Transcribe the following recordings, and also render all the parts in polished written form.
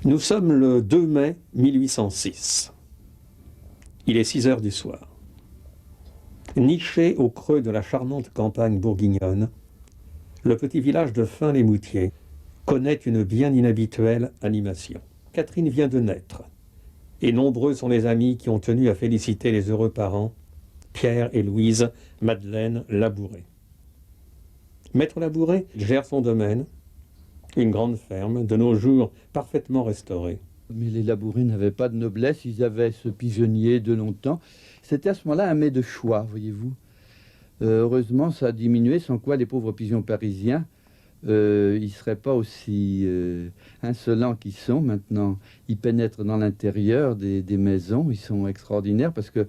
Nous sommes le 2 mai 1806. Il est 6 heures du soir. Niché au creux de la charmante campagne bourguignonne, le petit village de Fin-les-Moutiers connaît une bien inhabituelle animation. Catherine vient de naître, et nombreux sont les amis qui ont tenu à féliciter les heureux parents, Pierre et Louise Madeleine Labouret. Maître Labouret gère son domaine, une grande ferme, de nos jours parfaitement restaurée. Mais les Labouret n'avaient pas de noblesse, ils avaient ce pigeonnier de longtemps. C'était à ce moment-là un mets de choix, voyez-vous. Heureusement, ça a diminué, sans quoi les pauvres pigeons parisiens, ils ne seraient pas aussi insolents qu'ils sont maintenant. Ils pénètrent dans l'intérieur des maisons, ils sont extraordinaires, parce que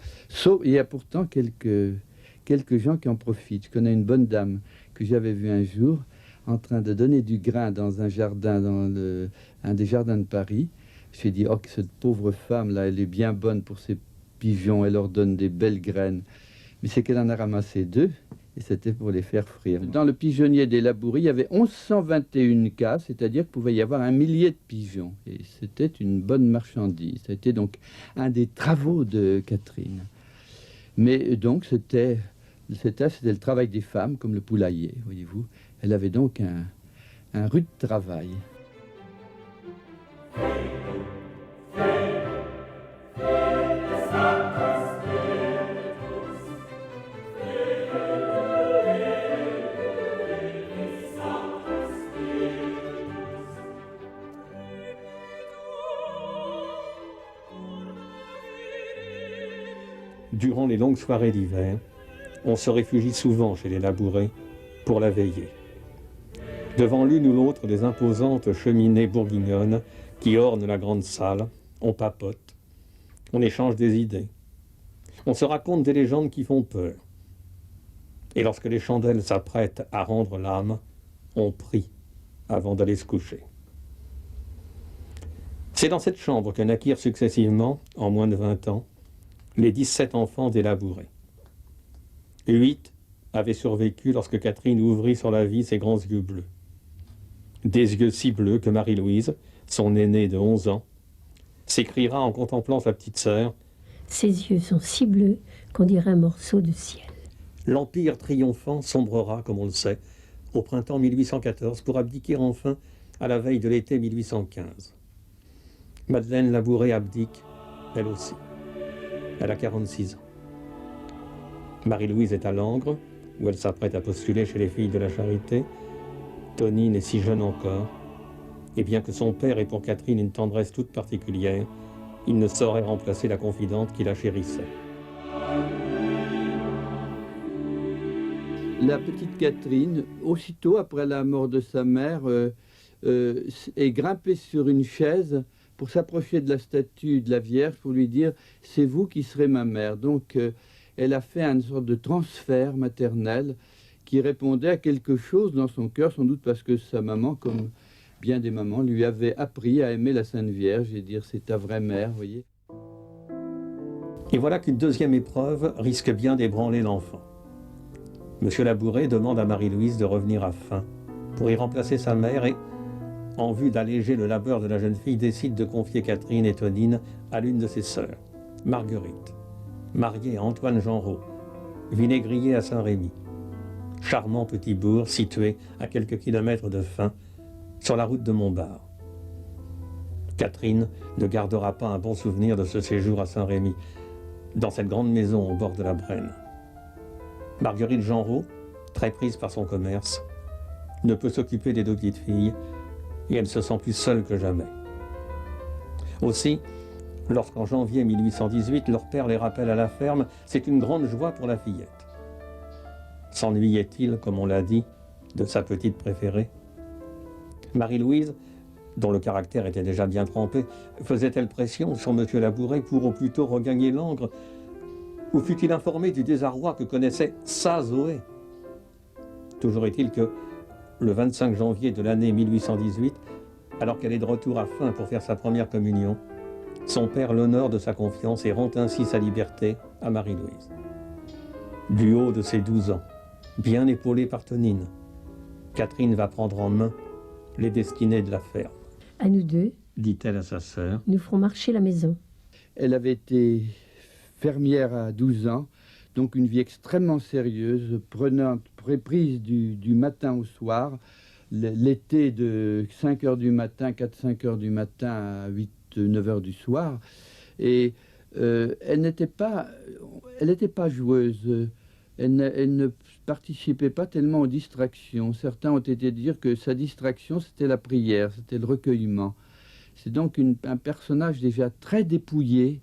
il y a pourtant quelques gens qui en profitent. Je connais une bonne dame que j'avais vue un jour en train de donner du grain dans un jardin, un des jardins de Paris. Je lui ai dit, oh, que cette pauvre femme-là, elle est bien bonne pour ses pigeons, elle leur donne des belles graines. Mais c'est qu'elle en a ramassé 2, et c'était pour les faire frire. Dans le pigeonnier des Labouret, il y avait 1121 cases, c'est-à-dire qu'il pouvait y avoir 1 millier de pigeons. Et c'était une bonne marchandise. Ça a été donc un des travaux de Catherine. Mais donc, c'était le travail des femmes, comme le poulailler, voyez-vous. Elle avait donc un rude travail. Durant les longues soirées d'hiver, on se réfugie souvent chez les Labouret pour la veiller. Devant l'une ou l'autre des imposantes cheminées bourguignonnes qui ornent la grande salle, on papote, on échange des idées, on se raconte des légendes qui font peur. Et lorsque les chandelles s'apprêtent à rendre l'âme, on prie avant d'aller se coucher. C'est dans cette chambre que naquirent successivement, en moins de 20 ans, les 17 enfants des Labouret. 8 avaient survécu lorsque Catherine ouvrit sur la vie ses grands yeux bleus. Des yeux si bleus que Marie-Louise, son aînée de 11 ans, s'écriera en contemplant sa petite sœur : « Ses yeux sont si bleus qu'on dirait un morceau de ciel. » L'empire triomphant sombrera, comme on le sait, au printemps 1814 pour abdiquer enfin à la veille de l'été 1815. Madeleine Labouret abdique, elle aussi. Elle a 46 ans. Marie-Louise est à Langres, où elle s'apprête à postuler chez les filles de la Charité. Tonine est si jeune encore, et bien que son père ait pour Catherine une tendresse toute particulière, il ne saurait remplacer la confidente qui la chérissait. La petite Catherine, aussitôt après la mort de sa mère, est grimpée sur une chaise pour s'approcher de la statue de la Vierge, pour lui dire « c'est vous qui serez ma mère ». Donc elle a fait une sorte de transfert maternel qui répondait à quelque chose dans son cœur, sans doute parce que sa maman, comme bien des mamans, lui avait appris à aimer la Sainte Vierge et dire « c'est ta vraie mère », vous voyez. Et voilà qu'une deuxième épreuve risque bien d'ébranler l'enfant. Monsieur Labouret demande à Marie-Louise de revenir à Fin pour y remplacer sa mère et, en vue d'alléger le labeur de la jeune fille, décide de confier Catherine et Tonine à l'une de ses sœurs, Marguerite, mariée à Antoine Genrot, vinaigrier à Saint-Rémy. Charmant petit bourg situé à quelques kilomètres de Fin, sur la route de Montbard. Catherine ne gardera pas un bon souvenir de ce séjour à Saint-Rémy, dans cette grande maison au bord de la Brenne. Marguerite Genrot, très prise par son commerce, ne peut s'occuper des 2 petites filles et elle se sent plus seule que jamais. Aussi, lorsqu'en janvier 1818, leur père les rappelle à la ferme, c'est une grande joie pour la fillette. S'ennuyait-il, comme on l'a dit, de sa petite préférée ? Marie-Louise, dont le caractère était déjà bien trempé, faisait-elle pression sur M. Labouret pour au plus tôt regagner Langres, ou fut-il informé du désarroi que connaissait sa Zoé ? Toujours est-il que, le 25 janvier de l'année 1818, alors qu'elle est de retour à Fin pour faire sa première communion, son père l'honore de sa confiance et rend ainsi sa liberté à Marie-Louise. Du haut de ses 12 ans, bien épaulée par Tonine, Catherine va prendre en main les destinées de la ferme. À nous deux, dit-elle à sa sœur. Nous ferons marcher la maison. Elle avait été fermière à 12 ans, donc une vie extrêmement sérieuse, prise du matin au soir, l'été de 5 heures du matin, 4-5 heures du matin à 8-9 heures du soir. Et elle n'était pas joueuse, elle ne participait pas tellement aux distractions. Certains ont été dire que sa distraction, c'était la prière, c'était le recueillement. C'est donc un personnage déjà très dépouillé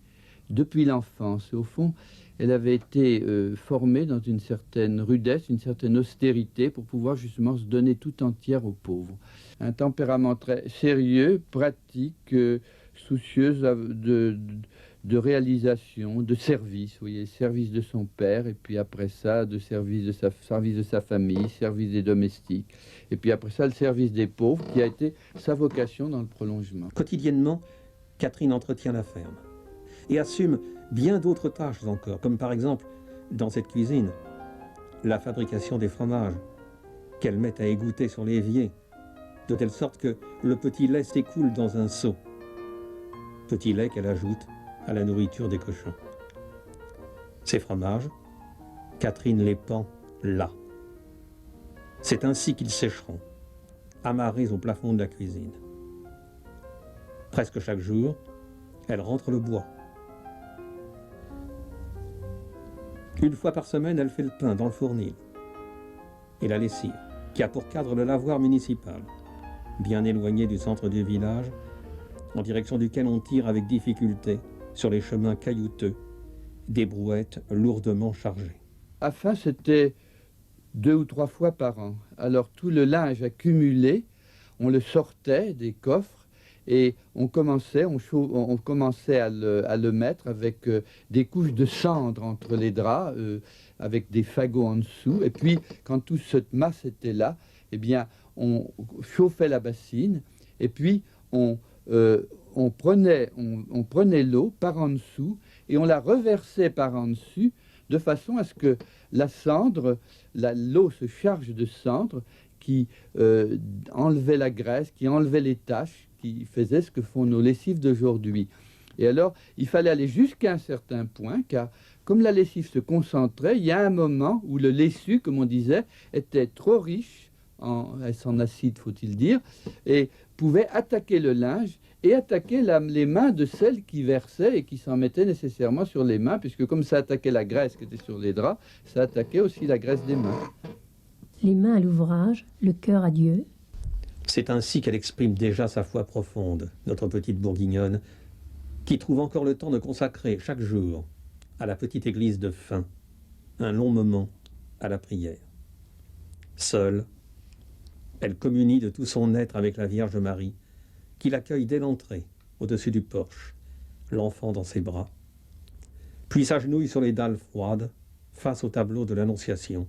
depuis l'enfance. Et au fond, elle avait été formée dans une certaine rudesse, une certaine austérité pour pouvoir justement se donner tout entière aux pauvres. Un tempérament très sérieux, pratique, soucieuse de réalisation, de service, vous voyez, service de son père, et puis après ça, service de sa famille, service des domestiques, et puis après ça, le service des pauvres, qui a été sa vocation dans le prolongement. Quotidiennement, Catherine entretient la ferme et assume bien d'autres tâches encore, comme par exemple, dans cette cuisine, la fabrication des fromages, qu'elle met à égoutter sur l'évier, de telle sorte que le petit lait s'écoule dans un seau. Petit lait qu'elle ajoute à la nourriture des cochons. Ces fromages, Catherine les pend là. C'est ainsi qu'ils sécheront, amarrés au plafond de la cuisine. Presque chaque jour, elle rentre le bois. Une fois par semaine, elle fait le pain dans le fournil et la lessive, qui a pour cadre le lavoir municipal, bien éloigné du centre du village, en direction duquel on tire avec difficulté sur les chemins caillouteux, des brouettes lourdement chargées. Enfin, c'était 2 ou 3 fois par an. Alors tout le linge accumulé, on le sortait des coffres et on commençait à le mettre avec des couches de cendre entre les draps, avec des fagots en dessous. Et puis, quand toute cette masse était là, eh bien, on chauffait la bassine et puis on prenait l'eau par en dessous et on la reversait par en dessus de façon à ce que la cendre, l'eau se charge de cendre qui enlevait la graisse, qui enlevait les taches, qui faisait ce que font nos lessives d'aujourd'hui. Et alors, il fallait aller jusqu'à un certain point, car comme la lessive se concentrait, il y a un moment où le laissu, comme on disait, était trop riche en acide, faut-il dire, et pouvait attaquer le linge et attaquer les mains de celles qui versaient et qui s'en mettaient nécessairement sur les mains, puisque comme ça attaquait la graisse qui était sur les draps, ça attaquait aussi la graisse des mains. Les mains à l'ouvrage, le cœur à Dieu. C'est ainsi qu'elle exprime déjà sa foi profonde, notre petite bourguignonne, qui trouve encore le temps de consacrer chaque jour à la petite église de Fain un long moment à la prière. Seule, elle communie de tout son être avec la Vierge Marie, qui l'accueille dès l'entrée, au-dessus du porche, l'enfant dans ses bras, puis s'agenouille sur les dalles froides, face au tableau de l'Annonciation,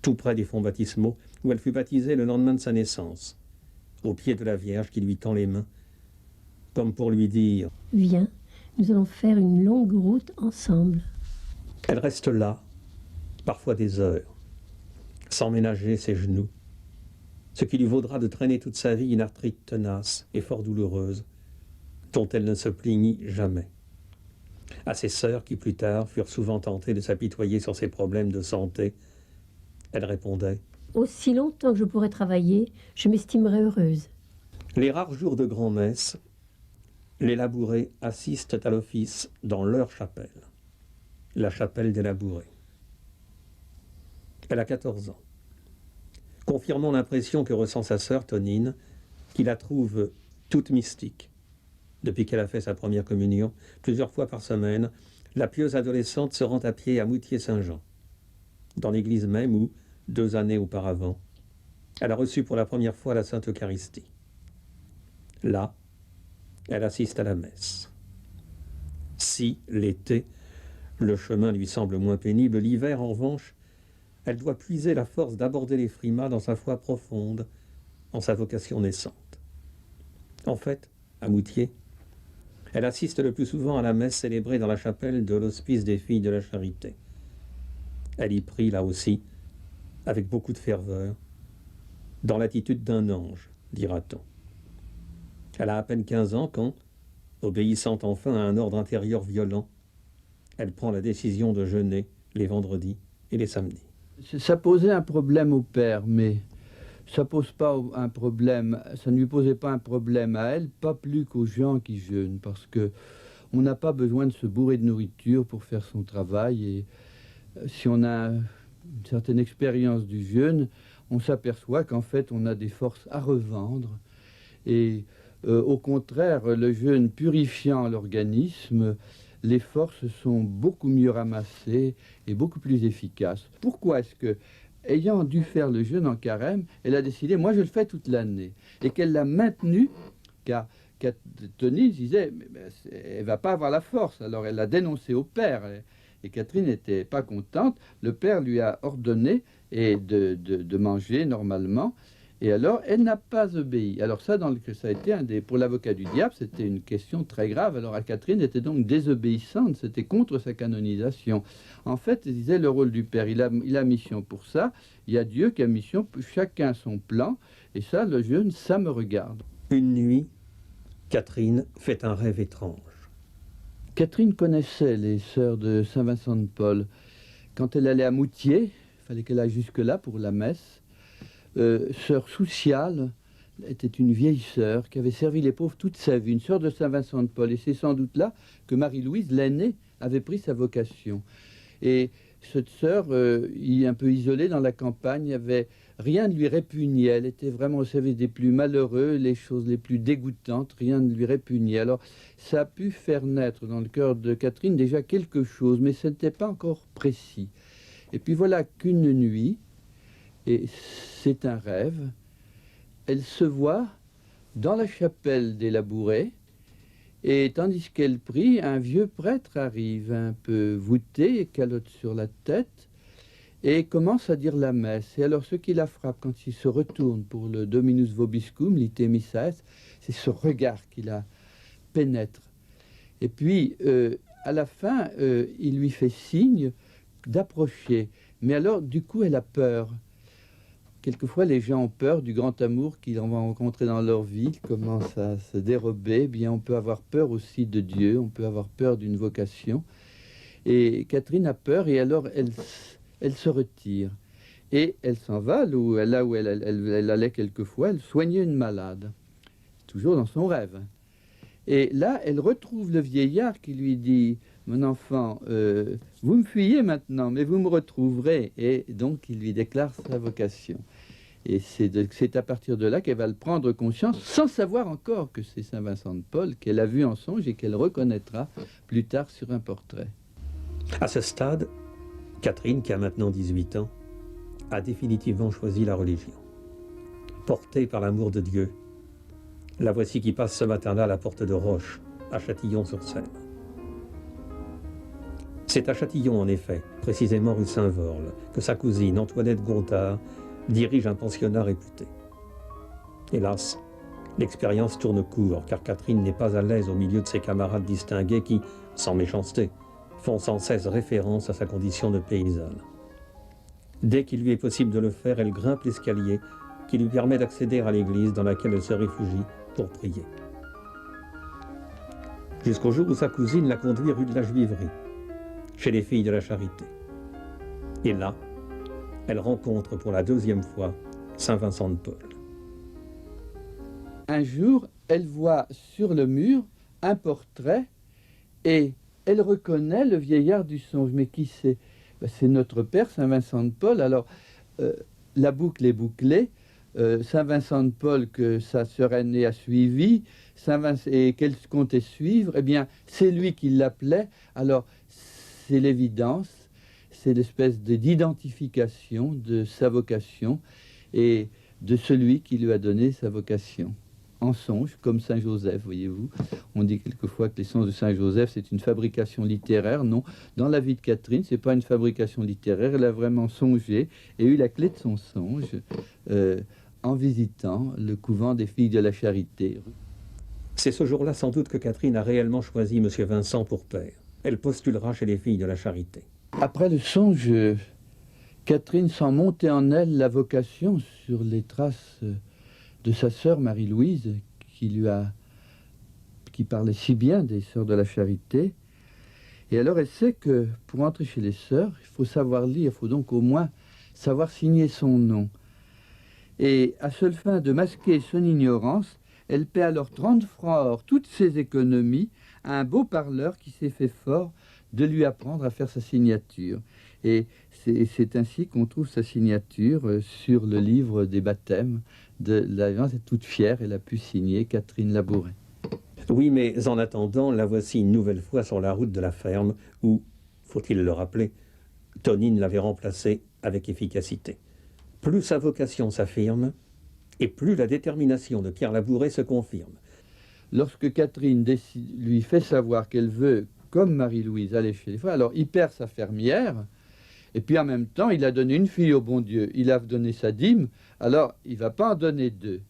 tout près des fonts baptismaux, où elle fut baptisée le lendemain de sa naissance, au pied de la Vierge qui lui tend les mains, comme pour lui dire « Viens, nous allons faire une longue route ensemble. » Elle reste là, parfois des heures, sans ménager ses genoux, ce qui lui vaudra de traîner toute sa vie une arthrite tenace et fort douloureuse, dont elle ne se plaignit jamais. À ses sœurs qui plus tard furent souvent tentées de s'apitoyer sur ses problèmes de santé, elle répondait « Aussi longtemps que je pourrai travailler, je m'estimerai heureuse. » Les rares jours de grand-messe, les labourés assistent à l'office dans leur chapelle, la chapelle des labourés. Elle a 14 ans, confirmant l'impression que ressent sa sœur Tonine, qui la trouve toute mystique. Depuis qu'elle a fait sa première communion, plusieurs fois par semaine, la pieuse adolescente se rend à pied à Moutier-Saint-Jean, dans l'église même où, 2 années auparavant, elle a reçu pour la première fois la Sainte Eucharistie. Là, elle assiste à la messe. Si, l'été, le chemin lui semble moins pénible, l'hiver, en revanche, elle doit puiser la force d'aborder les frimas dans sa foi profonde, en sa vocation naissante. En fait, à Moutier, elle assiste le plus souvent à la messe célébrée dans la chapelle de l'Hospice des Filles de la Charité. Elle y prie, là aussi, avec beaucoup de ferveur, dans l'attitude d'un ange, dira-t-on. Elle a à peine 15 ans quand, obéissant enfin à un ordre intérieur violent, elle prend la décision de jeûner les vendredis et les samedis. Ça posait un problème au père, mais ça pose pas un problème, ça ne lui posait pas un problème à elle, pas plus qu'aux gens qui jeûnent, parce que on n'a pas besoin de se bourrer de nourriture pour faire son travail. Et si on a une certaine expérience du jeûne, on s'aperçoit qu'en fait on a des forces à revendre. Et au contraire, le jeûne purifiant l'organisme, les forces sont beaucoup mieux ramassées et beaucoup plus efficaces. Pourquoi est-ce que, ayant dû faire le jeûne en carême, elle a décidé, moi je le fais toute l'année, et qu'elle l'a maintenu, car Tony disait, elle ne va pas avoir la force, alors elle l'a dénoncé au père, et Catherine n'était pas contente, le père lui a ordonné de manger normalement, et alors, elle n'a pas obéi. Alors ça a été pour l'avocat du diable, c'était une question très grave. Alors Catherine était donc désobéissante, c'était contre sa canonisation. En fait, il disait le rôle du père, il a mission pour ça. Il y a Dieu qui a mission, chacun son plan. Et ça, le jeûne, ça me regarde. Une nuit, Catherine fait un rêve étrange. Catherine connaissait les sœurs de Saint-Vincent de Paul. Quand elle allait à Moutier, il fallait qu'elle aille jusque-là pour la messe. Sœur Souciale était une vieille sœur qui avait servi les pauvres toute sa vie, une sœur de Saint-Vincent de Paul. Et c'est sans doute là que Marie-Louise, l'aînée, avait pris sa vocation. Et cette sœur, un peu isolée dans la campagne, rien ne lui répugnait. Elle était vraiment au service des plus malheureux, les choses les plus dégoûtantes, rien ne lui répugnait. Alors ça a pu faire naître dans le cœur de Catherine déjà quelque chose, mais ce n'était pas encore précis. Et puis voilà qu'une nuit, et c'est un rêve, elle se voit dans la chapelle des Labourés, et tandis qu'elle prie, un vieux prêtre arrive, un peu voûté, calotte sur la tête, et commence à dire la messe. Et alors ce qui la frappe quand il se retourne pour le Dominus Vobiscum, l'ite missae, c'est ce regard qui la pénètre. Et puis, à la fin, il lui fait signe d'approcher. Mais alors, du coup, elle a peur. Quelquefois, les gens ont peur du grand amour qu'ils vont rencontrer dans leur vie, ils commencent à se dérober. Eh bien, on peut avoir peur aussi de Dieu, on peut avoir peur d'une vocation. Et Catherine a peur, et alors elle se retire. Et elle s'en va, là où elle allait quelquefois, elle soignait une malade, toujours dans son rêve. Et là, elle retrouve le vieillard qui lui dit « Mon enfant, vous me fuyez maintenant, mais vous me retrouverez. » Et donc, il lui déclare sa vocation. Et c'est à partir de là qu'elle va le prendre conscience, sans savoir encore que c'est Saint Vincent de Paul, qu'elle a vu en songe et qu'elle reconnaîtra plus tard sur un portrait. À ce stade, Catherine, qui a maintenant 18 ans, a définitivement choisi la religion. Portée par l'amour de Dieu, la voici qui passe ce matin-là à la porte de Roche, à Châtillon-sur-Seine. C'est à Châtillon, en effet, précisément rue Saint-Vorle, que sa cousine, Antoinette Gontard, dirige un pensionnat réputé. Hélas, l'expérience tourne court, car Catherine n'est pas à l'aise au milieu de ses camarades distingués qui, sans méchanceté, font sans cesse référence à sa condition de paysanne. Dès qu'il lui est possible de le faire, elle grimpe l'escalier qui lui permet d'accéder à l'église dans laquelle elle se réfugie pour prier. Jusqu'au jour où sa cousine la conduit rue de la Juiverie, chez les filles de la Charité. Et là, elle rencontre pour la deuxième fois Saint Vincent de Paul. Un jour, elle voit sur le mur un portrait et elle reconnaît le vieillard du songe. Mais qui c'est? C'est notre père, Saint Vincent de Paul. Alors, la boucle est bouclée. Saint Vincent de Paul, que sa sœur aînée a suivi, et qu'elle comptait suivre, eh bien, c'est lui qui l'appelait. Alors, c'est l'évidence, c'est l'espèce d'identification de sa vocation et de celui qui lui a donné sa vocation. En songe, comme Saint Joseph, voyez-vous. On dit quelquefois que les songes de Saint Joseph, c'est une fabrication littéraire. Non, dans la vie de Catherine, c'est pas une fabrication littéraire. Elle a vraiment songé et eu la clé de son songe en visitant le couvent des filles de la Charité. C'est ce jour-là sans doute que Catherine a réellement choisi M. Vincent pour père. Elle postulera chez les filles de la Charité. Après le songe, Catherine sent monter en elle la vocation sur les traces de sa sœur Marie-Louise, qui lui a qui parlait si bien des Sœurs de la Charité. Et alors elle sait que pour entrer chez les sœurs, il faut savoir lire, il faut donc au moins savoir signer son nom. Et à seule fin de masquer son ignorance, elle paie alors 30 francs or toutes ses économies à un beau parleur qui s'est fait fort de lui apprendre à faire sa signature. Et c'est ainsi qu'on trouve sa signature sur le livre des baptêmes de la Vivance. Elle est toute fière, elle a pu signer Catherine Labouret. Oui, mais en attendant, la voici une nouvelle fois sur la route de la ferme où, faut-il le rappeler, Tonine l'avait remplacée avec efficacité. Plus sa vocation s'affirme, et plus la détermination de Pierre Labouret se confirme. Lorsque Catherine lui fait savoir qu'elle veut, comme Marie-Louise, aller chez les frères, alors il perd sa fermière, et puis en même temps, il a donné une fille au bon Dieu. Il a donné sa dîme, alors il ne va pas en donner deux.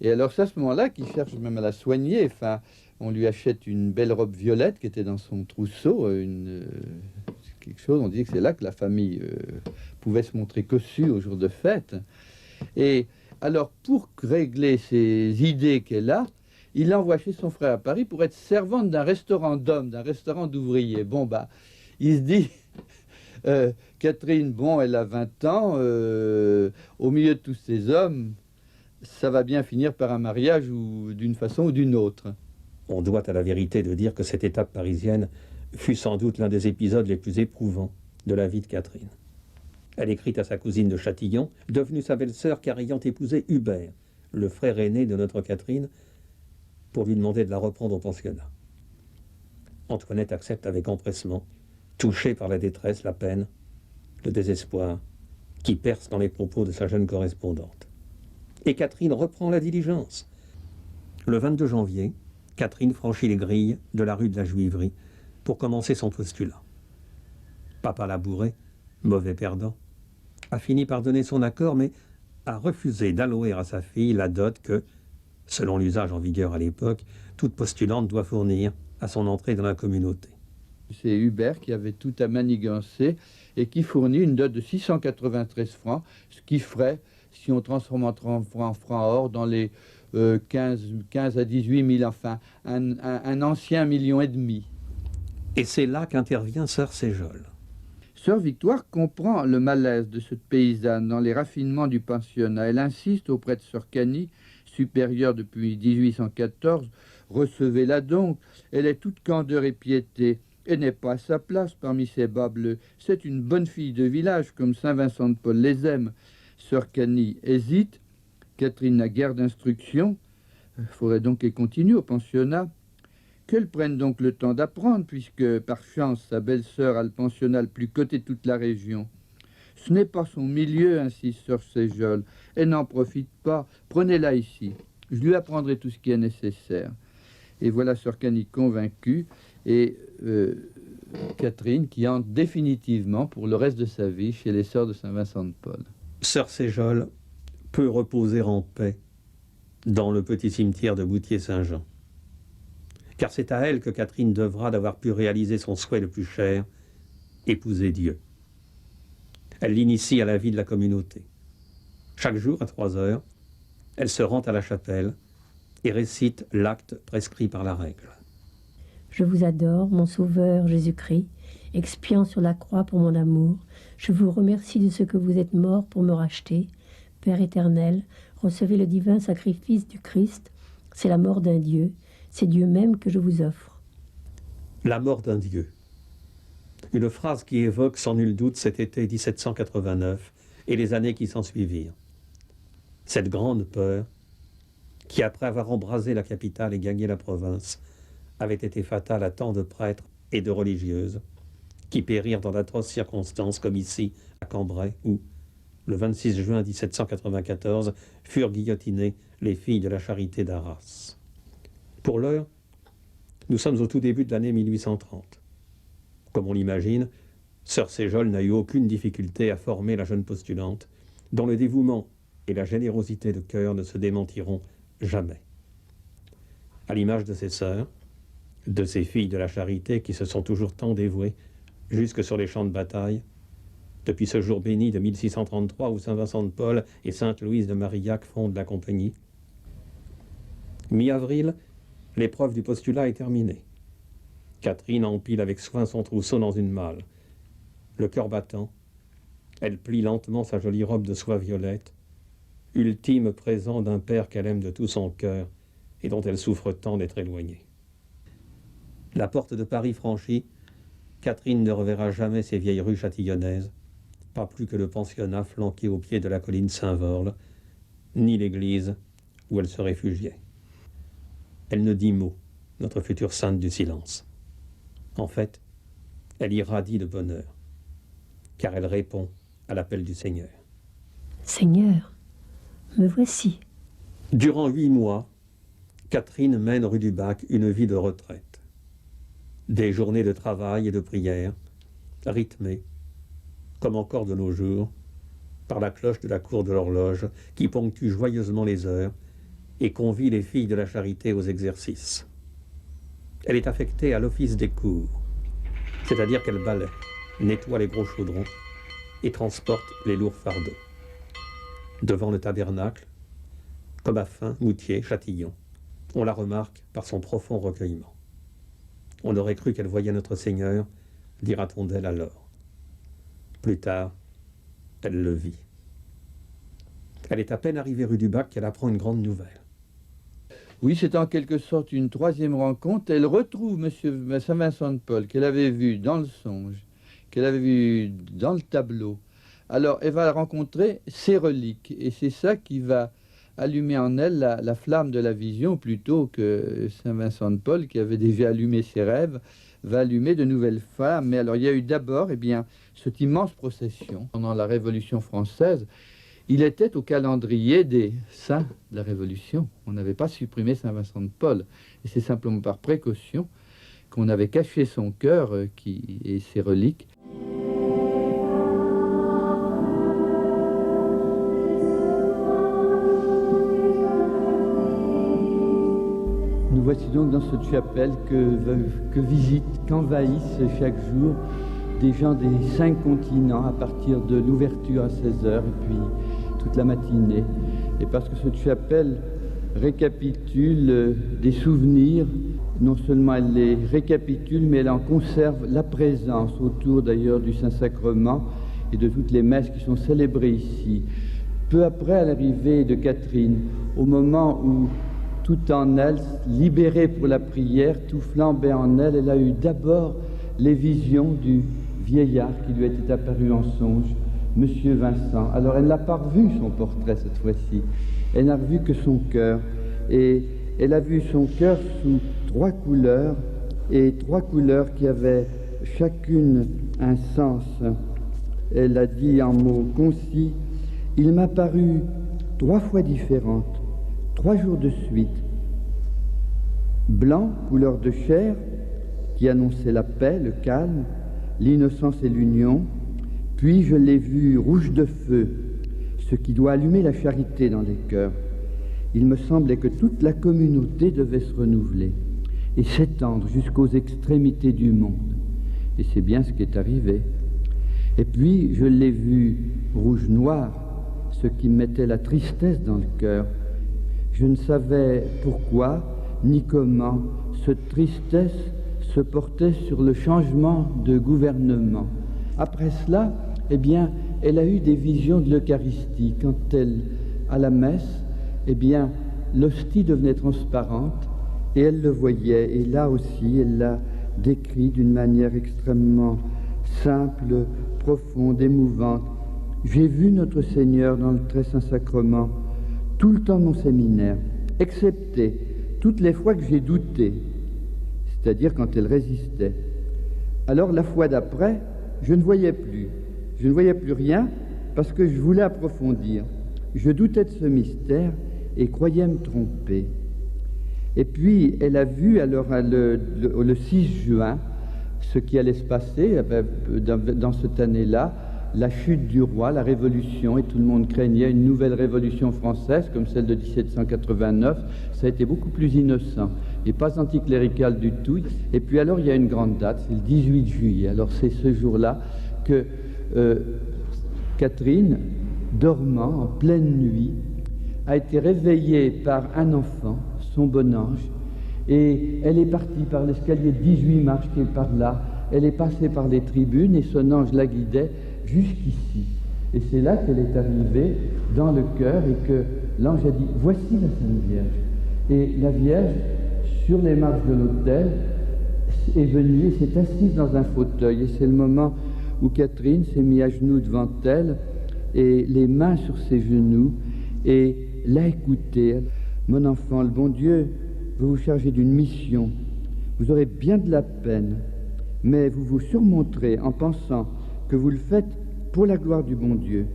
Et alors c'est à ce moment-là qu'il cherche même à la soigner. Enfin, on lui achète une belle robe violette qui était dans son trousseau, quelque chose, on dit que c'est là que la famille pouvait se montrer cossue au jour de fête. Et alors, pour régler ces idées qu'elle a, il l'envoie chez son frère à Paris pour être servante d'un restaurant d'hommes, d'un restaurant d'ouvriers. Bon, bah, il se dit, Catherine, bon, elle a 20 ans, au milieu de tous ces hommes, ça va bien finir par un mariage ou d'une façon ou d'une autre. On doit à la vérité de dire que cette étape parisienne fut sans doute l'un des épisodes les plus éprouvants de la vie de Catherine. Elle écrit à sa cousine de Châtillon, devenue sa belle-sœur car ayant épousé Hubert, le frère aîné de notre Catherine, pour lui demander de la reprendre au pensionnat. Antoinette accepte avec empressement, touchée par la détresse, la peine, le désespoir, qui perce dans les propos de sa jeune correspondante. Et Catherine reprend la diligence. Le 22 janvier, Catherine franchit les grilles de la rue de la Juiverie pour commencer son postulat. Papa Labouret, mauvais perdant, a fini par donner son accord, mais a refusé d'allouer à sa fille la dot que, selon l'usage en vigueur à l'époque, toute postulante doit fournir à son entrée dans la communauté. C'est Hubert qui avait tout à manigancer et qui fournit une dot de 693 francs, ce qui ferait, si on transforme en francs or, dans les 15 à 18 000, enfin, un ancien 1,5 million. Et c'est là qu'intervient Sœur Séjol. Sœur Victoire comprend le malaise de cette paysanne dans les raffinements du pensionnat. Elle insiste auprès de Sœur Cany, supérieure depuis 1814, recevez-la donc, elle est toute candeur et piété, elle n'est pas à sa place parmi ces bas bleus, c'est une bonne fille de village comme Saint-Vincent de Paul les aime. Sœur Cany hésite, Catherine n'a guère d'instruction, il faudrait donc qu'elle continue au pensionnat, qu'elle prenne donc le temps d'apprendre, puisque par chance sa belle-sœur a le pensionnat le plus coté de toute la région. Ce n'est pas son milieu, insiste Sœur Séjol, elle n'en profite pas, prenez-la ici, je lui apprendrai tout ce qui est nécessaire. Et voilà Sœur Cany convaincue, et Catherine qui entre définitivement pour le reste de sa vie chez les Sœurs de Saint-Vincent de Paul. Sœur Séjol peut reposer en paix dans le petit cimetière de Boutier-Saint-Jean. Car c'est à elle que Catherine devra d'avoir pu réaliser son souhait le plus cher, épouser Dieu. Elle l'initie à la vie de la communauté. Chaque jour, à 3 heures, elle se rend à la chapelle et récite l'acte prescrit par la règle. Je vous adore, mon Sauveur Jésus-Christ, expiant sur la croix pour mon amour. Je vous remercie de ce que vous êtes mort pour me racheter. Père éternel, recevez le divin sacrifice du Christ. C'est la mort d'un Dieu. C'est Dieu même que je vous offre. La mort d'un Dieu. Une phrase qui évoque sans nul doute cet été 1789 et les années qui s'ensuivirent. Cette grande peur qui, après avoir embrasé la capitale et gagné la province, avait été fatale à tant de prêtres et de religieuses qui périrent dans d'atroces circonstances comme ici à Cambrai où, le 26 juin 1794, furent guillotinées les filles de la Charité d'Arras. Pour l'heure, nous sommes au tout début de l'année 1830. Comme on l'imagine, Sœur Séjol n'a eu aucune difficulté à former la jeune postulante, dont le dévouement et la générosité de cœur ne se démentiront jamais. À l'image de ses sœurs, de ces filles de la Charité qui se sont toujours tant dévouées, jusque sur les champs de bataille, depuis ce jour béni de 1633 où Saint-Vincent de Paul et Sainte-Louise de Marillac fondent la compagnie. Mi-avril, L'épreuve du postulat est terminée. Catherine empile avec soin son trousseau dans une malle. Le cœur battant, elle plie lentement sa jolie robe de soie violette, ultime présent d'un père qu'elle aime de tout son cœur et dont elle souffre tant d'être éloignée. La porte de Paris franchie, Catherine ne reverra jamais ces vieilles rues châtillonnaises, pas plus que le pensionnat flanqué au pied de la colline Saint-Vorle, ni l'église où elle se réfugiait. Elle ne dit mot, notre future sainte du silence. En fait, elle irradie de bonheur, car elle répond à l'appel du Seigneur. Seigneur, me voici. Durant 8 mois, Catherine mène rue du Bac une vie de retraite. Des journées de travail et de prière, rythmées, comme encore de nos jours, par la cloche de la cour de l'horloge qui ponctue joyeusement les heures et convie les filles de la charité aux exercices. Elle est affectée à l'office des cours, c'est-à-dire qu'elle balaie, nettoie les gros chaudrons et transporte les lourds fardeaux. Devant le tabernacle, comme à Fin, Moutier, Châtillon, on la remarque par son profond recueillement. On aurait cru qu'elle voyait notre Seigneur, dira-t-on d'elle alors. Plus tard, elle le vit. Elle est à peine arrivée rue du Bac qu'elle apprend une grande nouvelle. Oui, c'est en quelque sorte une troisième rencontre. Elle retrouve M. Saint-Vincent-de-Paul qu'elle avait vu dans le songe, qu'elle avait vu dans le tableau. Alors, elle va rencontrer ses reliques. Et c'est ça qui va allumer en elle la flamme de la vision, plutôt que Saint-Vincent-de-Paul, qui avait déjà allumé ses rêves, va allumer de nouvelles flammes. Mais alors, il y a eu d'abord cette immense procession pendant la Révolution française. Il était au calendrier des saints de la Révolution. On n'avait pas supprimé Saint-Vincent-de-Paul. Et c'est simplement par précaution qu'on avait caché son cœur et ses reliques. Nous voici donc dans cette chapelle que visitent, qu'envahissent chaque jour des gens des 5 continents à partir de l'ouverture à 16h et puis toute la matinée. Et parce que cette chapelle récapitule des souvenirs, non seulement elle les récapitule, mais elle en conserve la présence autour d'ailleurs du Saint-Sacrement et de toutes les messes qui sont célébrées ici. Peu après l'arrivée de Catherine, au moment où tout en elle, libérée pour la prière, tout flambait en elle, elle a eu d'abord les visions du vieillard qui lui était apparu en songe, Monsieur Vincent. Alors elle n'a pas revu son portrait cette fois-ci, elle n'a revu que son cœur, et elle a vu son cœur sous 3 couleurs, et 3 couleurs qui avaient chacune un sens. Elle a dit en mots concis, « Il m'a paru 3 fois différentes, 3 jours de suite. Blanc, couleur de chair, qui annonçait la paix, le calme, l'innocence et l'union. Puis je l'ai vu rouge de feu, ce qui doit allumer la charité dans les cœurs. Il me semblait que toute la communauté devait se renouveler et s'étendre jusqu'aux extrémités du monde. Et c'est bien ce qui est arrivé. Et puis je l'ai vu rouge-noir, ce qui mettait la tristesse dans le cœur. Je ne savais pourquoi ni comment cette tristesse se portait sur le changement de gouvernement. Après cela, eh bien, elle a eu des visions de l'Eucharistie. Quand elle, à la messe, eh bien, l'hostie devenait transparente et elle le voyait. Et là aussi, elle l'a décrit d'une manière extrêmement simple, profonde, émouvante. J'ai vu notre Seigneur dans le très saint sacrement tout le temps de mon séminaire, excepté toutes les fois que j'ai douté, c'est-à-dire quand elle résistait. Alors la fois d'après, je ne voyais plus rien parce que je voulais approfondir. Je doutais de ce mystère et croyais me tromper. Et puis elle a vu alors le 6 juin ce qui allait se passer dans cette année-là, la chute du roi, la révolution, et tout le monde craignait une nouvelle révolution française comme celle de 1789. Ça a été beaucoup plus innocent et pas anticlérical du tout. Et puis alors il y a une grande date, c'est le 18 juillet. Alors c'est ce jour-là que Catherine, dormant en pleine nuit, a été réveillée par un enfant, son bon ange, Et elle est partie par l'escalier de 18 marches qui est par là. Elle est passée par les tribunes et son ange la guidait jusqu'ici. Et c'est là qu'elle est arrivée dans le chœur et que l'ange a dit « Voici la Sainte Vierge ». Et la Vierge, sur les marches de l'autel, est venue et s'est assise dans un fauteuil. Et c'est le moment où Catherine s'est mise à genoux devant elle et les mains sur ses genoux et l'a écoutée. « Mon enfant, le bon Dieu veut vous charger d'une mission. Vous aurez bien de la peine, mais vous vous surmonterez en pensant que vous le faites pour la gloire du bon Dieu.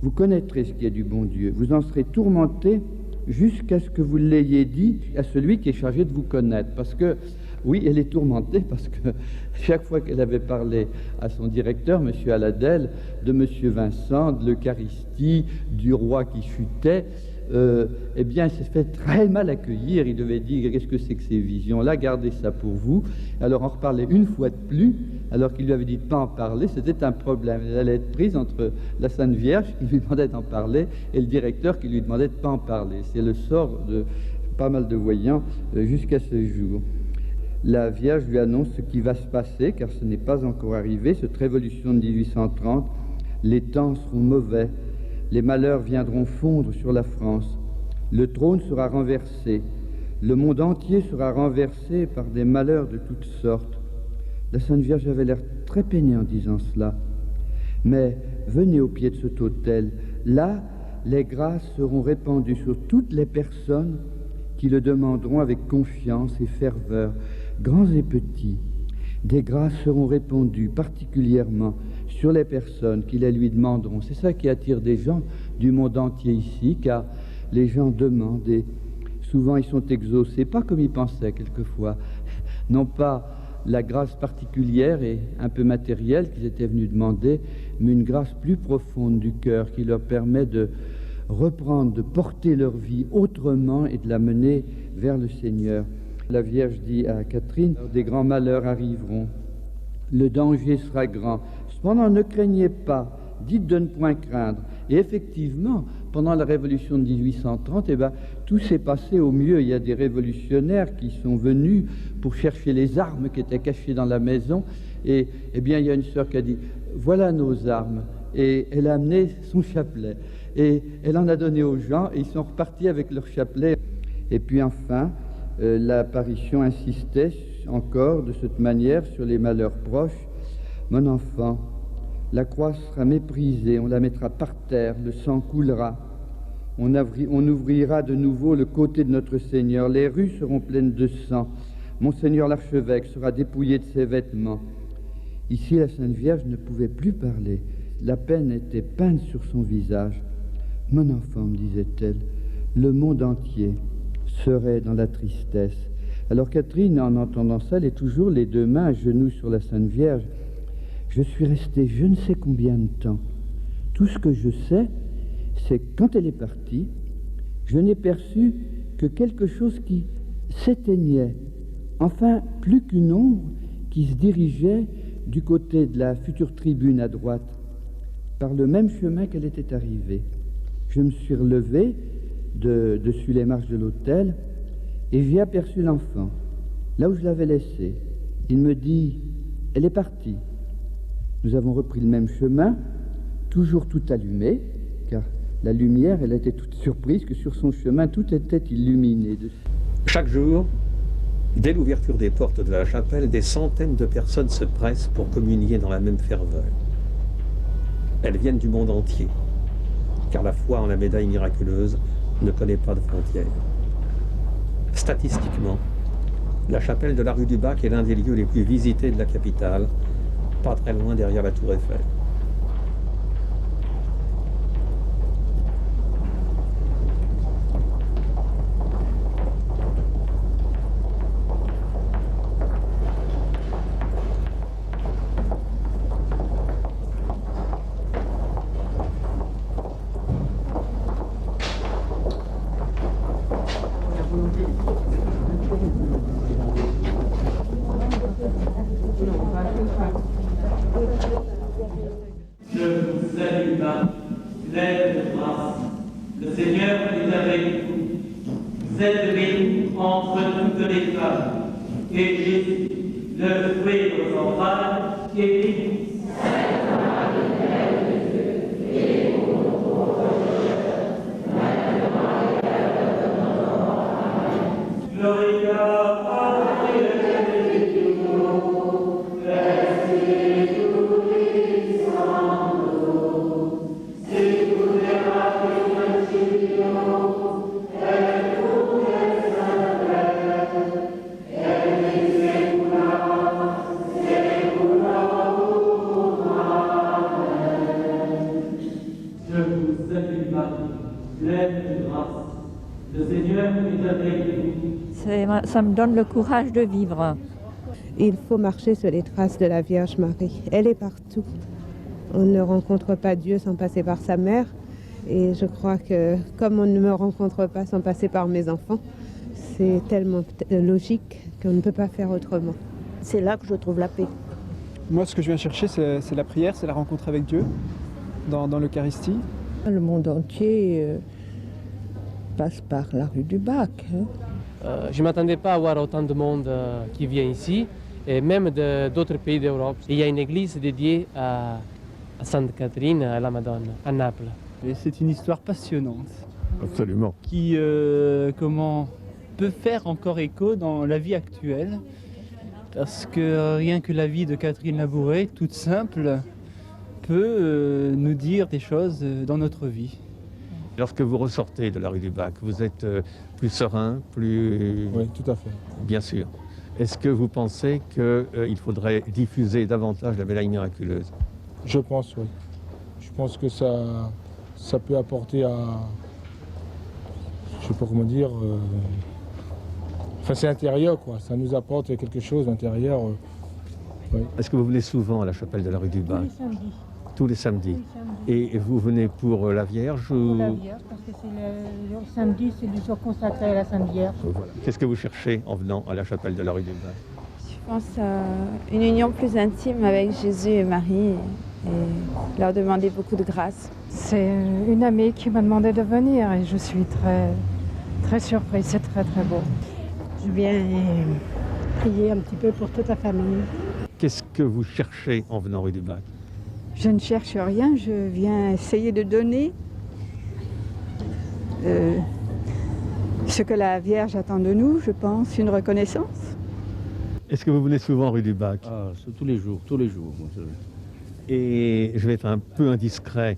Vous connaîtrez ce qui est du bon Dieu. Vous en serez tourmenté jusqu'à ce que vous l'ayez dit à celui qui est chargé de vous connaître. » Parce que, oui, elle est tourmentée parce que chaque fois qu'elle avait parlé à son directeur, M. Aladel, de M. Vincent, de l'Eucharistie, du roi qui chutait, eh bien, elle s'est fait très mal accueillir. Il devait dire, qu'est-ce que c'est que ces visions-là? Gardez ça pour vous. Alors, on reparlait une fois de plus, alors qu'il lui avait dit de ne pas en parler. C'était un problème. Elle allait être prise entre la Sainte Vierge, qui lui demandait d'en parler, et le directeur qui lui demandait de ne pas en parler. C'est le sort de pas mal de voyants jusqu'à ce jour. La Vierge lui annonce ce qui va se passer, car ce n'est pas encore arrivé. Cette révolution de 1830, les temps seront mauvais. Les malheurs viendront fondre sur la France. Le trône sera renversé. Le monde entier sera renversé par des malheurs de toutes sortes. La Sainte Vierge avait l'air très peinée en disant cela. Mais venez au pied de cet autel. Là, les grâces seront répandues sur toutes les personnes qui le demanderont avec confiance et ferveur, grands et petits. Des grâces seront répandues particulièrement sur les personnes qui les lui demanderont. C'est ça qui attire des gens du monde entier ici, car les gens demandent et souvent ils sont exaucés, pas comme ils pensaient quelquefois, non pas la grâce particulière et un peu matérielle qu'ils étaient venus demander, mais une grâce plus profonde du cœur qui leur permet de reprendre, de porter leur vie autrement et de la mener vers le Seigneur. La Vierge dit à Catherine, des grands malheurs arriveront, le danger sera grand. Cependant, ne craignez pas, dites de ne point craindre. Et effectivement, pendant la révolution de 1830, tout s'est passé au mieux. Il y a des révolutionnaires qui sont venus pour chercher les armes qui étaient cachées dans la maison. Et il y a une sœur qui a dit, voilà nos armes. Et elle a amené son chapelet. Et elle en a donné aux gens, et ils sont repartis avec leur chapelet. Et puis enfin, l'apparition insistait encore de cette manière sur les malheurs proches. Mon enfant, la croix sera méprisée, on la mettra par terre, le sang coulera. On ouvrira de nouveau le côté de notre Seigneur. Les rues seront pleines de sang. Monseigneur l'archevêque sera dépouillé de ses vêtements. Ici, la Sainte Vierge ne pouvait plus parler. La peine était peinte sur son visage. Mon enfant, me disait-elle, le monde entier serait dans la tristesse. Alors Catherine, en entendant ça, elle est toujours les deux mains à genoux sur la Sainte Vierge. Je suis resté je ne sais combien de temps. Tout ce que je sais, c'est que quand elle est partie, je n'ai perçu que quelque chose qui s'éteignait, enfin plus qu'une ombre qui se dirigeait du côté de la future tribune à droite, par le même chemin qu'elle était arrivée. Je me suis relevé dessus les marches de l'autel et j'ai aperçu l'enfant, là où je l'avais laissé. Il me dit, elle est partie. Nous avons repris le même chemin, toujours tout allumé, car la lumière, elle était toute surprise que sur son chemin, tout était illuminé. Chaque jour, dès l'ouverture des portes de la chapelle, des centaines de personnes se pressent pour communier dans la même ferveur. Elles viennent du monde entier, car la foi en la médaille miraculeuse ne connaît pas de frontières. Statistiquement, la chapelle de la rue du Bac est l'un des lieux les plus visités de la capitale, pas très loin derrière la Tour Eiffel. Je vous salue, pleine de grâce. Le Seigneur est avec vous. Vous êtes bénie entre toutes les femmes, et Jésus, le fruit de vos entrailles, est béni. Le Seigneur est avec vous. Ça me donne le courage de vivre. Il faut marcher sur les traces de la Vierge Marie. Elle est partout. On ne rencontre pas Dieu sans passer par sa mère. Et je crois que comme on ne me rencontre pas sans passer par mes enfants, c'est tellement logique qu'on ne peut pas faire autrement. C'est là que je trouve la paix. Moi, ce que je viens chercher, c'est la prière, c'est la rencontre avec Dieu dans l'Eucharistie. Le monde entier passe par la rue du Bac. Je ne m'attendais pas à voir autant de monde qui vient ici, et même d'autres pays d'Europe. Il y a une église dédiée à Sainte Catherine, à la Madone, à Naples. Et c'est une histoire passionnante. Absolument. Qui peut faire encore écho dans la vie actuelle. Parce que rien que la vie de Catherine Labouré, toute simple, peut nous dire des choses dans notre vie. Lorsque vous ressortez de la rue du Bac, vous êtes plus serein, plus... Oui, tout à fait. Bien sûr. Est-ce que vous pensez qu'il faudrait diffuser davantage la médaille miraculeuse? Je pense, oui. Je pense que ça peut apporter à... Je ne sais pas comment dire... Enfin, c'est intérieur, quoi. Ça nous apporte quelque chose d'intérieur. Oui. Est-ce que vous venez souvent à la chapelle de la rue du Bac? Tous les samedis. Et vous venez pour la Vierge Pour la Vierge, parce que le samedi, c'est le jour consacré à la Sainte Vierge. Voilà. Qu'est-ce que vous cherchez en venant à la chapelle de la rue du Bac? Je pense à une union plus intime avec Jésus et Marie et leur demander beaucoup de grâce. C'est une amie qui m'a demandé de venir et je suis très surprise. C'est très beau. Je viens prier un petit peu pour toute la famille. Qu'est-ce que vous cherchez en venant rue du Bac? Je ne cherche rien, je viens essayer de donner ce que la Vierge attend de nous, je pense, une reconnaissance. Est-ce que vous venez souvent rue du Bac? C'est tous les jours. Et je vais être un peu indiscret.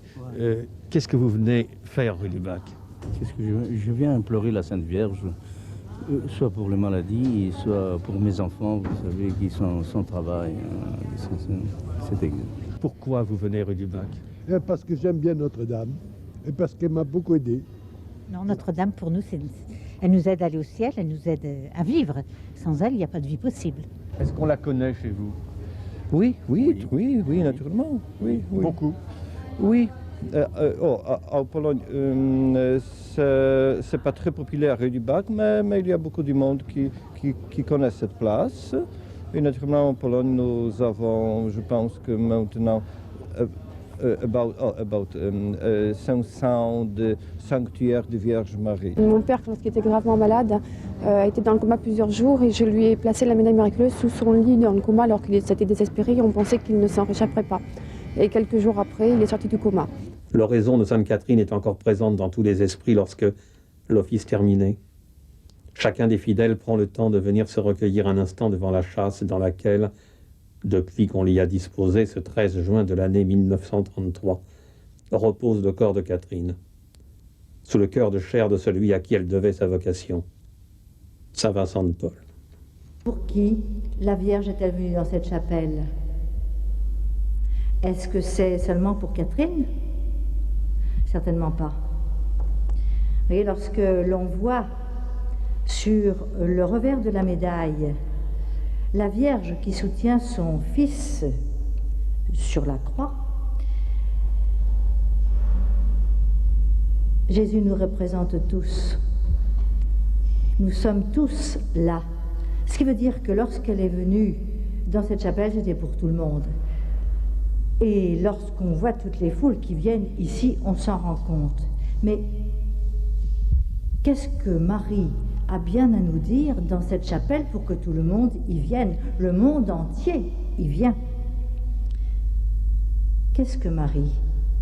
Qu'est-ce que vous venez faire rue du Bac? Je viens implorer la Sainte Vierge, soit pour les maladies, soit pour mes enfants, vous savez, qui sont sans travail. C'est exact. Pourquoi vous venez rue du Bac? Parce que j'aime bien Notre-Dame et parce qu'elle m'a beaucoup aidé. Non, Notre-Dame, pour nous, elle nous aide à aller au ciel, elle nous aide à vivre. Sans elle, il n'y a pas de vie possible. Est-ce qu'on la connaît chez vous? Oui, naturellement. Oui. Beaucoup? Oui. En Pologne, c'est pas très populaire rue du Bac, mais il y a beaucoup de monde qui connaît cette place. Et naturellement, en Pologne, nous avons, je pense que maintenant, about 500 de sanctuaires de Vierge Marie. Mon père, lorsqu'il était gravement malade, a été dans le coma plusieurs jours et je lui ai placé la médaille miraculeuse sous son lit dans le coma alors qu'il s'était désespéré et on pensait qu'il ne s'en réchapperait pas. Et quelques jours après, il est sorti du coma. L'oraison de Sainte Catherine est encore présente dans tous les esprits lorsque, l'office terminé, chacun des fidèles prend le temps de venir se recueillir un instant devant la châsse dans laquelle, depuis qu'on l'y a disposé ce 13 juin de l'année 1933, repose le corps de Catherine, sous le cœur de chair de celui à qui elle devait sa vocation, Saint Vincent de Paul. Pour qui la Vierge est-elle venue dans cette chapelle? Est-ce que c'est seulement pour Catherine? Certainement pas. Vous voyez, lorsque l'on voit sur le revers de la médaille la Vierge qui soutient son fils sur la croix, Jésus nous représente tous. Nous sommes tous là. Ce qui veut dire que lorsqu'elle est venue dans cette chapelle, c'était pour tout le monde. Et lorsqu'on voit toutes les foules qui viennent ici, on s'en rend compte. Mais qu'est-ce que Marie a bien à nous dire dans cette chapelle pour que tout le monde y vienne. Le monde entier y vient. Qu'est-ce que Marie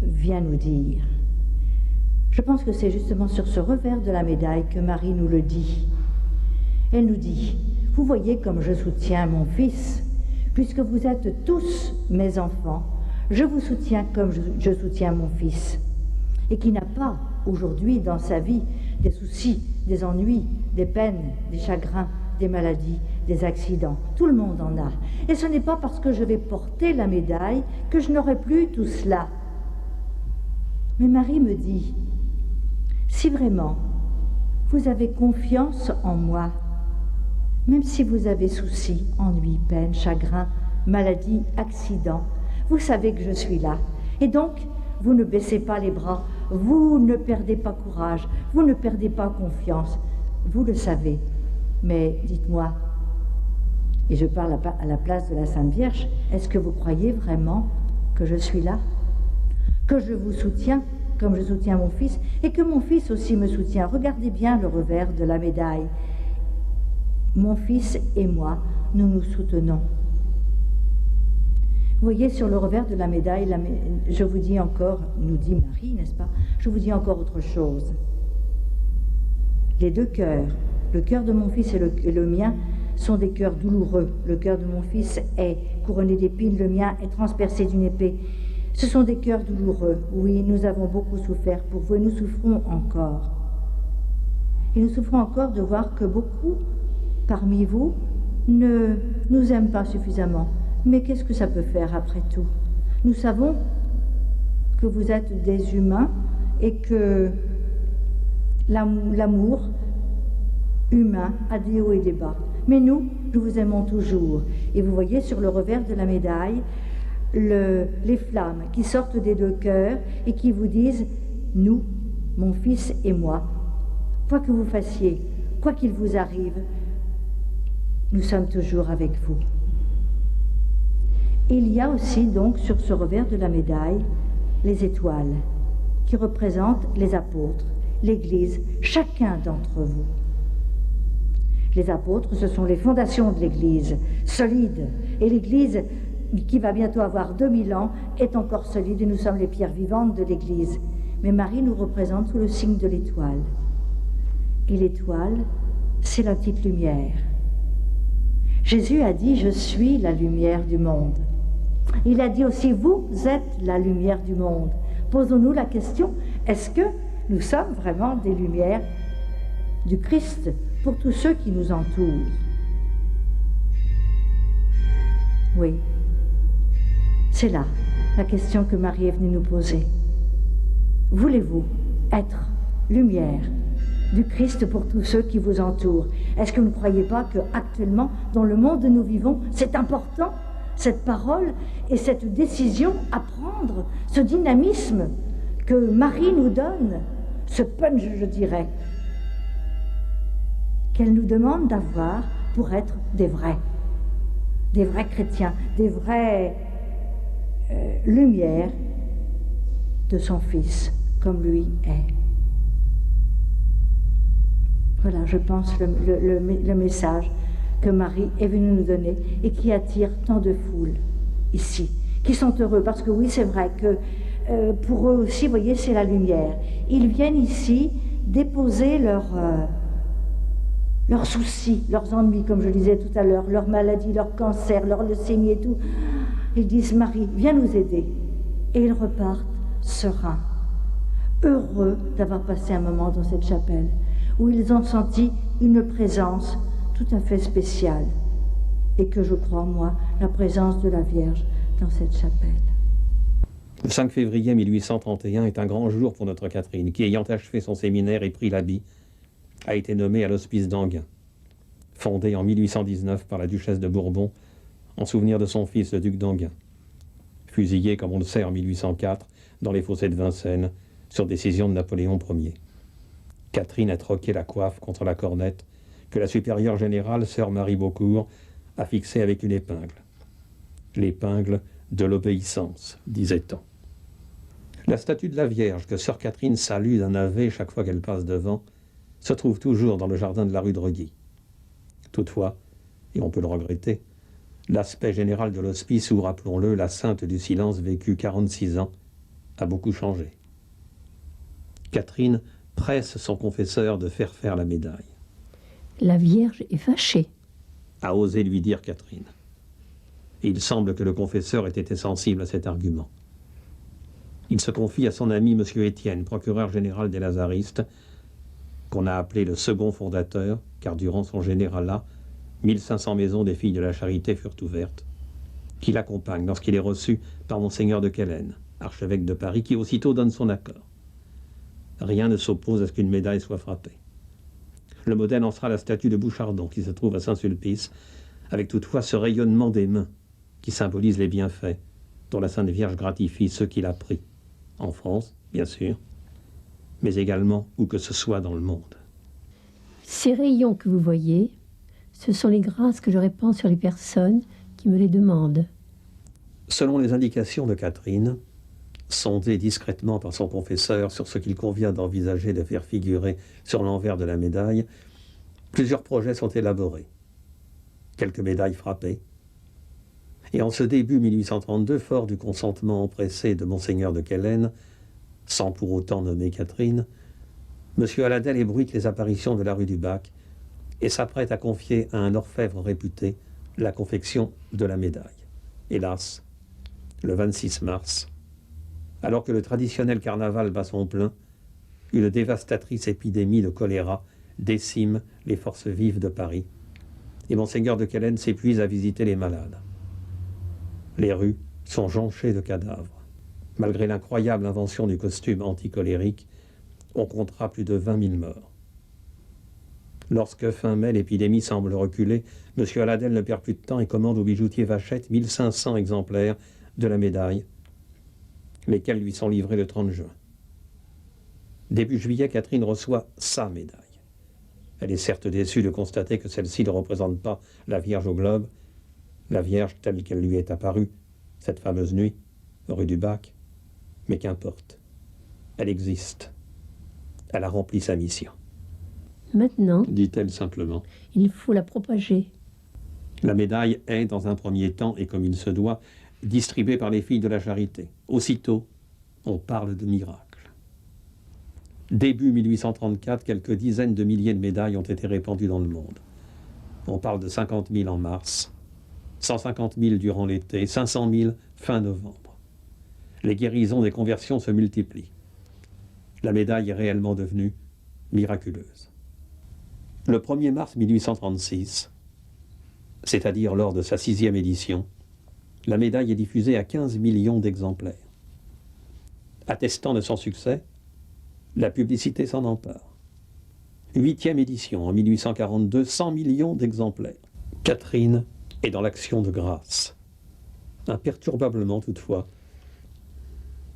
vient nous dire? Je pense que c'est justement sur ce revers de la médaille que Marie nous le dit. Elle nous dit, vous voyez comme je soutiens mon fils, puisque vous êtes tous mes enfants, je vous soutiens comme je soutiens mon fils, et qui n'a pas aujourd'hui dans sa vie des soucis, des ennuis, des peines, des chagrins, des maladies, des accidents. Tout le monde en a. Et ce n'est pas parce que je vais porter la médaille que je n'aurai plus tout cela. Mais Marie me dit, si vraiment vous avez confiance en moi, même si vous avez soucis, ennuis, peines, chagrins, maladies, accidents, vous savez que je suis là. Et donc, vous ne baissez pas les bras, vous ne perdez pas courage, vous ne perdez pas confiance. Vous le savez. Mais dites-moi, et je parle à la place de la Sainte Vierge, est-ce que vous croyez vraiment que je suis là? Que je vous soutiens comme je soutiens mon fils, et que mon fils aussi me soutient? Regardez bien le revers de la médaille. Mon fils et moi, nous nous soutenons. Vous voyez, sur le revers de la médaille, je vous dis encore, nous dit Marie, n'est-ce pas? Je vous dis encore autre chose. Les deux cœurs, le cœur de mon fils et le mien, sont des cœurs douloureux. Le cœur de mon fils est couronné d'épines, le mien est transpercé d'une épée. Ce sont des cœurs douloureux. Oui, nous avons beaucoup souffert pour vous et nous souffrons encore. Et nous souffrons encore de voir que beaucoup parmi vous ne nous aiment pas suffisamment. Mais qu'est-ce que ça peut faire après tout? Nous savons que vous êtes des humains et que l'amour humain a des hauts et des bas. Mais nous vous aimons toujours. Et vous voyez sur le revers de la médaille les flammes qui sortent des deux cœurs et qui vous disent, nous, mon fils et moi, quoi que vous fassiez, quoi qu'il vous arrive, nous sommes toujours avec vous. Et il y a aussi donc sur ce revers de la médaille les étoiles qui représentent les apôtres, l'Église, chacun d'entre vous. Les apôtres, ce sont les fondations de l'Église, solides. Et l'Église, qui va bientôt avoir 2000 ans, est encore solide et nous sommes les pierres vivantes de l'Église. Mais Marie nous représente sous le signe de l'étoile. Et l'étoile, c'est la petite lumière. Jésus a dit, je suis la lumière du monde. Il a dit aussi, vous êtes la lumière du monde. Posons-nous la question, est-ce que nous sommes vraiment des lumières du Christ pour tous ceux qui nous entourent? Oui, c'est là la question que Marie est venue nous poser. Voulez-vous être lumière du Christ pour tous ceux qui vous entourent? Est-ce que vous ne croyez pas qu'actuellement, dans le monde où nous vivons, c'est important, cette parole et cette décision à prendre, ce dynamisme que Marie nous donne, ce punch, je dirais, qu'elle nous demande d'avoir pour être des vrais chrétiens, des vraies lumières de son Fils, comme lui est. Voilà, je pense, le message que Marie est venue nous donner et qui attire tant de foules ici, qui sont heureux, parce que oui, c'est vrai que pour eux aussi, vous voyez, c'est la lumière. Ils viennent ici déposer leurs soucis, leurs ennuis, comme je disais tout à l'heure, leurs maladies, leurs cancers, leur leucémie et tout. Ils disent, Marie, viens nous aider. Et ils repartent sereins, heureux d'avoir passé un moment dans cette chapelle, où ils ont senti une présence tout à fait spéciale. Et que je crois, moi, la présence de la Vierge dans cette chapelle. Le 5 février 1831 est un grand jour pour notre Catherine, qui, ayant achevé son séminaire et pris l'habit, a été nommée à l'hospice d'Enghien, fondé en 1819 par la duchesse de Bourbon, en souvenir de son fils, le duc d'Enghien, fusillé, comme on le sait, en 1804, dans les fossés de Vincennes, sur décision de Napoléon Ier. Catherine a troqué la coiffe contre la cornette que la supérieure générale, sœur Marie Beaucourt, a fixée avec une épingle. L'épingle de l'obéissance, disait-on. La statue de la Vierge que sœur Catherine salue d'un ave chaque fois qu'elle passe devant se trouve toujours dans le jardin de la rue de Reuilly. Toutefois, et on peut le regretter, l'aspect général de l'hospice où, rappelons-le, la sainte du silence vécut 46 ans, a beaucoup changé. Catherine presse son confesseur de faire la médaille. La Vierge est fâchée, A osé lui dire Catherine. Et il semble que le confesseur ait été sensible à cet argument. Il se confie à son ami M. Étienne, procureur général des Lazaristes, qu'on a appelé le second fondateur, car durant son généralat, 1500 maisons des filles de la charité furent ouvertes, qui l'accompagne lorsqu'il est reçu par Monseigneur de Quellen, archevêque de Paris, qui aussitôt donne son accord. Rien ne s'oppose à ce qu'une médaille soit frappée. Le modèle en sera la statue de Bouchardon, qui se trouve à Saint-Sulpice, avec toutefois ce rayonnement des mains, qui symbolise les bienfaits dont la Sainte Vierge gratifie ceux qui l'a pris, en France, bien sûr, mais également où que ce soit dans le monde. Ces rayons que vous voyez, ce sont les grâces que je répands sur les personnes qui me les demandent. Selon les indications de Catherine, sondée discrètement par son confesseur sur ce qu'il convient d'envisager de faire figurer sur l'envers de la médaille, plusieurs projets sont élaborés. Quelques médailles frappées. Et en ce début 1832, fort du consentement empressé de Monseigneur de Quellen, sans pour autant nommer Catherine, M. Aladel ébruite les apparitions de la rue du Bac et s'apprête à confier à un orfèvre réputé la confection de la médaille. Hélas, le 26 mars, alors que le traditionnel carnaval bat son plein, une dévastatrice épidémie de choléra décime les forces vives de Paris, et Monseigneur de Quellen s'épuise à visiter les malades. Les rues sont jonchées de cadavres. Malgré l'incroyable invention du costume anticolérique, on comptera plus de 20 000 morts. Lorsque, fin mai, l'épidémie semble reculer, M. Aladel ne perd plus de temps et commande au bijoutier Vachette 1500 exemplaires de la médaille, lesquels lui sont livrés le 30 juin. Début juillet, Catherine reçoit sa médaille. Elle est certes déçue de constater que celle-ci ne représente pas la Vierge au globe, la Vierge telle qu'elle lui est apparue, cette fameuse nuit, rue du Bac, mais qu'importe. Elle existe. Elle a rempli sa mission. Maintenant, Dit-elle simplement. il faut la propager. La médaille est, dans un premier temps, et comme il se doit, distribuée par les filles de la charité. Aussitôt, on parle de miracle. Début 1834, quelques dizaines de milliers de médailles ont été répandues dans le monde. On parle de 50 000 en mars, 150 000 durant l'été, 500 000 fin novembre. Les guérisons des conversions se multiplient. La médaille est réellement devenue miraculeuse. Le 1er mars 1836, c'est-à-dire lors de sa 6e édition, la médaille est diffusée à 15 millions d'exemplaires. Attestant de son succès, la publicité s'en empare. 8e édition en 1842, 100 millions d'exemplaires. Catherine est dans l'action de grâce. Imperturbablement toutefois,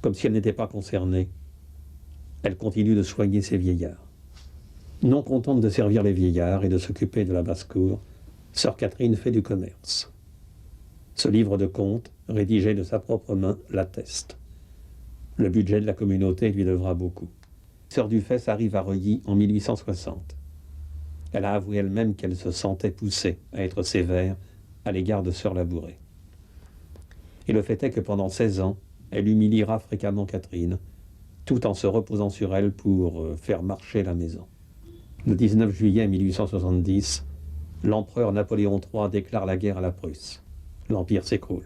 comme si elle n'était pas concernée, elle continue de soigner ses vieillards. Non contente de servir les vieillards et de s'occuper de la basse-cour, sœur Catherine fait du commerce. Ce livre de comptes, rédigé de sa propre main, l'atteste. Le budget de la communauté lui devra beaucoup. Sœur Dufesse arrive à Reuilly en 1860. Elle a avoué elle-même qu'elle se sentait poussée à être sévère à l'égard de sœur Labouré. Et le fait est que pendant 16 ans, elle humiliera fréquemment Catherine, tout en se reposant sur elle pour faire marcher la maison. Le 19 juillet 1870, l'empereur Napoléon III déclare la guerre à la Prusse. L'Empire s'écroule.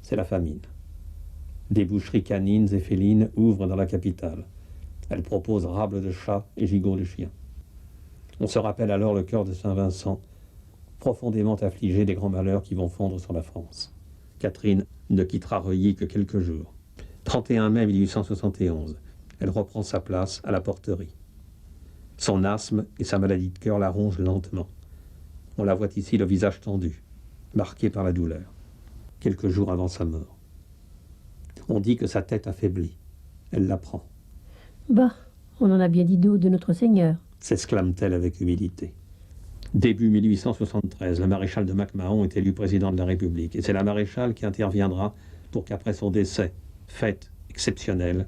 C'est la famine. Des boucheries canines et félines ouvrent dans la capitale. Elles proposent rables de chats et gigots de chiens. On se rappelle alors le cœur de Saint-Vincent, profondément affligé des grands malheurs qui vont fondre sur la France. Catherine ne quittera Reuilly que quelques jours. 31 mai 1871, elle reprend sa place à la porterie. Son asthme et sa maladie de cœur la rongent lentement. On la voit ici le visage tendu, marqué par la douleur, quelques jours avant sa mort. On dit que sa tête affaiblit. Elle la prend. Bah, on en a bien dit d'eau de notre Seigneur, s'exclame-t-elle avec humilité. Début 1873, le maréchal de MacMahon est élu président de la République, et c'est la maréchale qui interviendra pour qu'après son décès, fête exceptionnelle,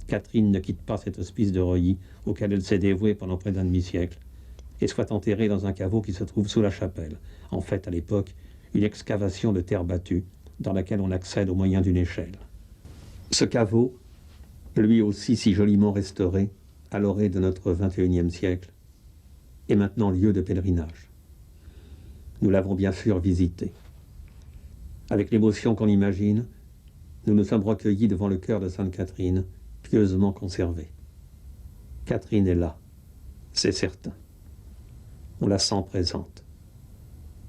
Catherine ne quitte pas cet hospice de Reuilly auquel elle s'est dévouée pendant près d'un demi-siècle et soit enterrée dans un caveau qui se trouve sous la chapelle. En fait, à l'époque, une excavation de terre battue dans laquelle on accède au moyen d'une échelle. Ce caveau, lui aussi si joliment restauré à l'orée de notre XXIe siècle, est maintenant lieu de pèlerinage. Nous l'avons bien sûr visité. Avec l'émotion qu'on imagine, nous nous sommes recueillis devant le cœur de Sainte Catherine, pieusement conservé. Catherine est là, c'est certain. On la sent présente.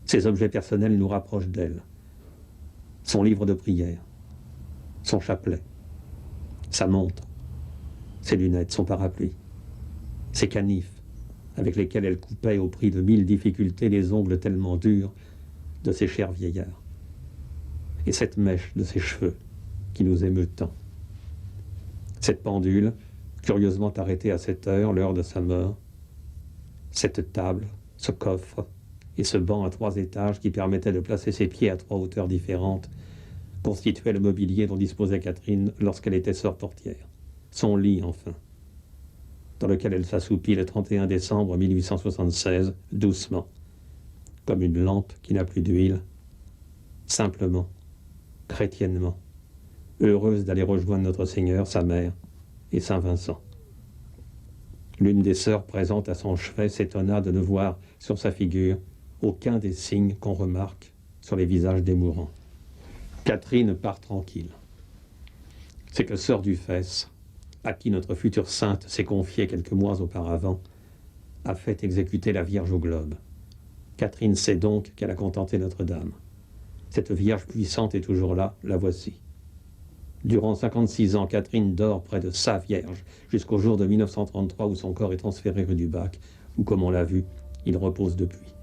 Ses objets personnels nous rapprochent d'elle. Son livre de prière, son chapelet, sa montre, ses lunettes, son parapluie, ses canifs, avec lesquels elle coupait au prix de 1000 difficultés les ongles tellement durs de ses chers vieillards, et cette mèche de ses cheveux qui nous émeut tant. Cette pendule, curieusement arrêtée à 7 heures, l'heure de sa mort, cette table, ce coffre et ce banc à 3 étages qui permettait de placer ses pieds à 3 hauteurs différentes, constituaient le mobilier dont disposait Catherine lorsqu'elle était sœur portière. Son lit, enfin, dans lequel elle s'assoupit le 31 décembre 1876, doucement, comme une lampe qui n'a plus d'huile, simplement, chrétiennement, heureuse d'aller rejoindre notre Seigneur, sa mère et Saint Vincent. L'une des sœurs présentes à son chevet s'étonna de ne voir sur sa figure aucun des signes qu'on remarque sur les visages des mourants. Catherine part tranquille. C'est que sœur Dufesse, à qui notre future sainte s'est confiée quelques mois auparavant, a fait exécuter la Vierge au globe. Catherine sait donc qu'elle a contenté Notre-Dame. Cette Vierge puissante est toujours là, la voici. Durant 56 ans, Catherine dort près de sa Vierge, jusqu'au jour de 1933 où son corps est transféré rue du Bac, où, comme on l'a vu, il repose depuis.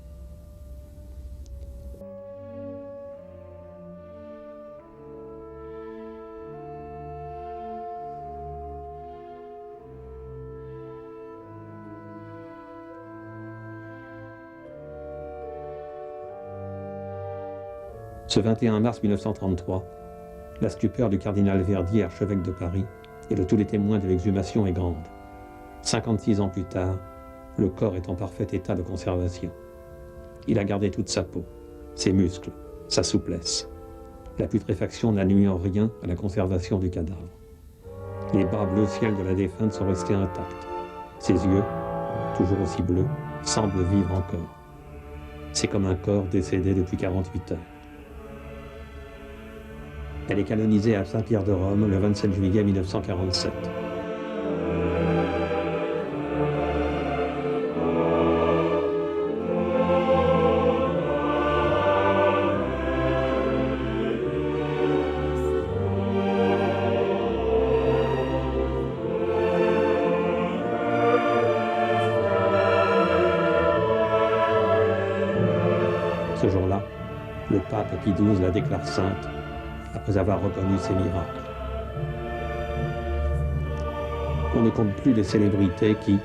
Ce 21 mars 1933, la stupeur du cardinal Verdier, archevêque de Paris, et de tous les témoins de l'exhumation est grande. 56 ans plus tard, le corps est en parfait état de conservation. Il a gardé toute sa peau, ses muscles, sa souplesse. La putréfaction n'a nui en rien à la conservation du cadavre. Les bras bleu ciel de la défunte sont restés intacts. Ses yeux, toujours aussi bleus, semblent vivre encore. C'est comme un corps décédé depuis 48 heures. Elle est canonisée à Saint-Pierre de Rome le 27 juillet 1947. Ce jour-là, le pape Pie XII la déclare sainte après avoir reconnu ses miracles. On ne compte plus les célébrités qui,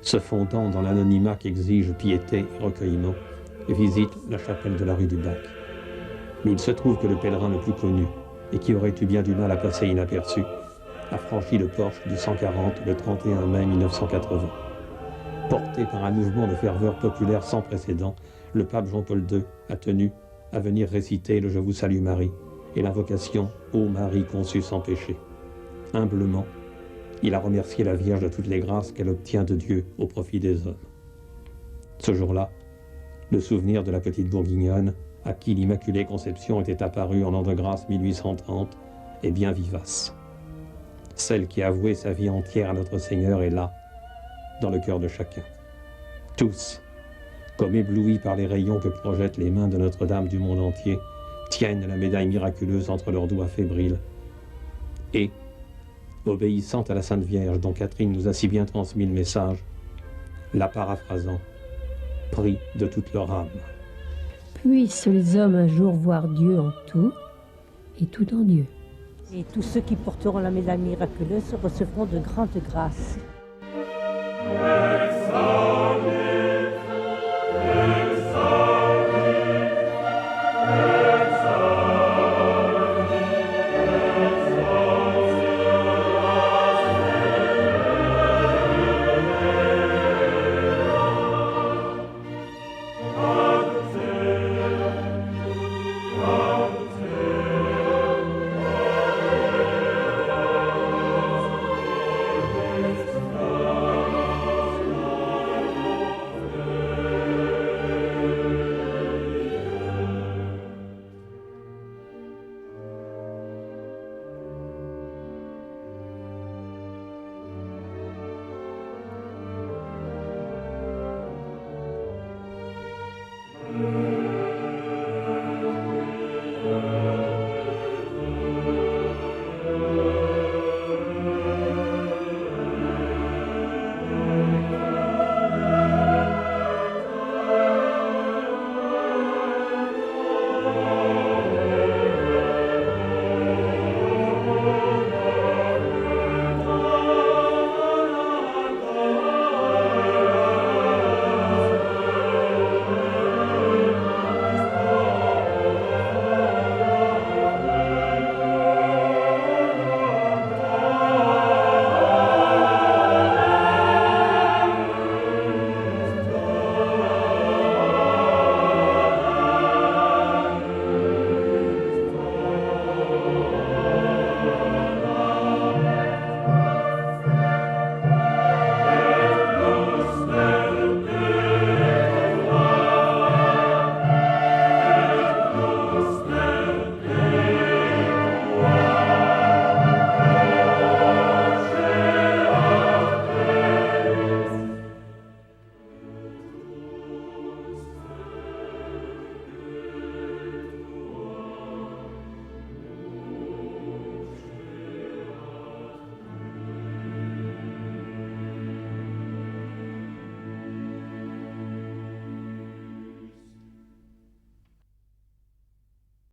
se fondant dans l'anonymat qu'exige piété et recueillement, visitent la chapelle de la rue du Bac. Mais il se trouve que le pèlerin le plus connu, et qui aurait eu bien du mal à passer inaperçu, a franchi le porche du 140 le 31 mai 1980. Porté par un mouvement de ferveur populaire sans précédent, le pape Jean-Paul II a tenu à venir réciter le « Je vous salue Marie » et l'invocation « Ô Marie conçue sans péché ». Humblement, il a remercié la Vierge de toutes les grâces qu'elle obtient de Dieu au profit des hommes. Ce jour-là, le souvenir de la petite bourguignonne, à qui l'Immaculée Conception était apparue en l'an de grâce 1830, est bien vivace. Celle qui a avoué sa vie entière à notre Seigneur est là, dans le cœur de chacun. Tous, comme éblouis par les rayons que projettent les mains de Notre-Dame du monde entier, tiennent la médaille miraculeuse entre leurs doigts fébriles et, obéissant à la Sainte Vierge dont Catherine nous a si bien transmis le message, la paraphrasant, prient de toute leur âme. Puissent les hommes un jour voir Dieu en tout et tout en Dieu. Et tous ceux qui porteront la médaille miraculeuse recevront de grandes grâces.